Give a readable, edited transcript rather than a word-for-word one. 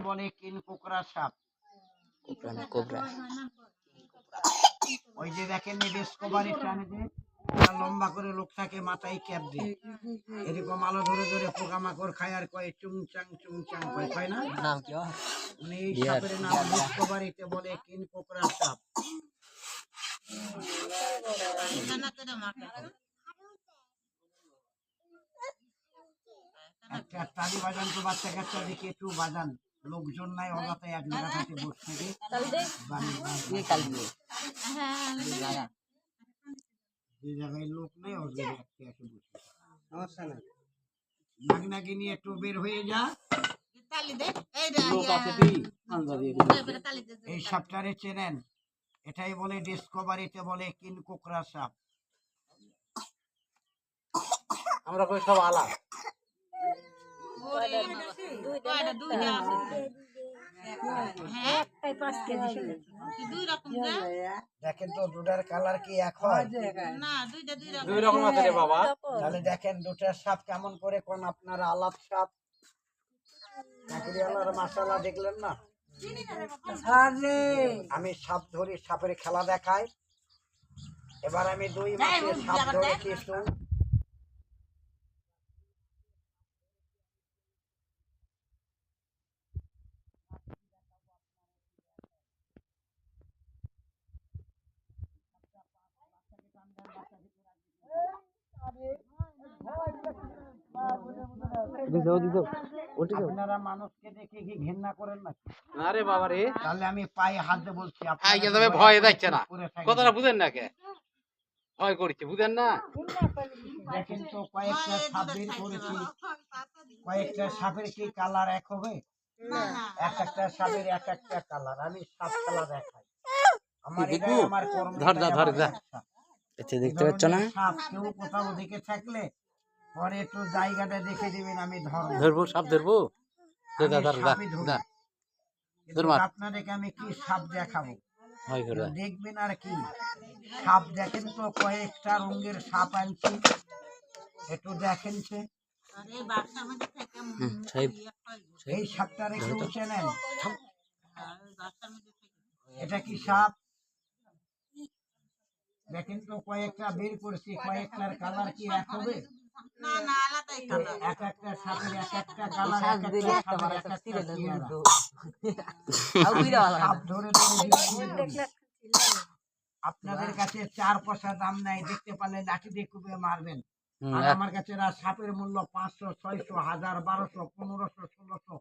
বলে কিন কোকড়া সাপ। ওই যে দেখেন ডিসকভারি চ্যানেলে লম্বা করে লোকটাকে মাথায় ক্যাপ দিয়ে এরকম আলো ধরে ধরে পোকামাকড় খায় আর কয় চুংচাং চুংচাং কয় না। মানে এই সাপের নাম ডিসকভারিতে বলে কিন কোকড়া সাপ। একটা তালি বাজান তো বাচ্চা কাচ্চা দেখে একটু বাজান, লোকজন নাই অগাতায় এক জায়গাতে বসে থেকে যে জায়গায় লোক নেই ওর জায়গায় এসে বসে সমস্যা নাই। নাগনাগি নিয়ে একটু বের হয়ে যা। এই সাপটারে চেনেন? এটাই বলে ডিসকভারিতে বলে কিন কোকড়া সাপ। আমরা কই সব আলাদা। দেখেন তো দুটার কালার কি এক হয়? দুই রকম আছে রে বাবা। তাহলে দেখেন দুটার সাপ কেমন করে কোন আপনারা আলাপ সাপ চাকরিওয়ালার মাশাআল্লাহ দেখলেন না? আমি সাপ ধরি, সাপের খেলা দেখাই। এবার আমি 2 মাসে সাপ ধরে কিছু আপনারা মানুষকে দেখে কি ঘৃণা করেন না? আরে বাবা রে, তাহলে আমি পায়ে হাত দিয়ে বলছি আপনারা ভয় যাচ্ছে না, কথাটা বুঝেন না কে ভয় করছে বুঝেন না। দেখেন তো কয়েকটা সাপ বের করেছি, কয়েকটা সাপের কি কালার এক হবে? এক একটা সাপের এক একটা কালার। আমি সাপ খেলা দেখাই, আমার এটাই আমার কর্ম। দেখতে পাচ্ছ না? সাপ কেউ কোথাও দেখে থাকলে পরে একটু জায়গাটা দেখে দিবেন, আমি ধরবো সাপ ধরবো। আপনাদেরকে আমি কি সাপ দেখাবো দেখবেন আর কি। সাপ দেখেন তো কয়েকটা রঙের সাপ আনছি, একটু দেখেন। এই সাপটারে কেউ চেনেন? এটা কি সাপ? দেখেন তো কয়েকটা বের করছি, কয়েকটার কালার কি এক হবে? এক একটা সাপের এক একটা কালার, এক একটা সাপের এক একটা সাপ ধরে আপনাদের কাছে 4 পয়সা দাম নাই, দেখতে পারলে লাঠি দিয়ে কুপিয়ে মারবেন। আর আমার কাছে সাপের মূল্য 500, 600, 1000, 1200, 1500, 1600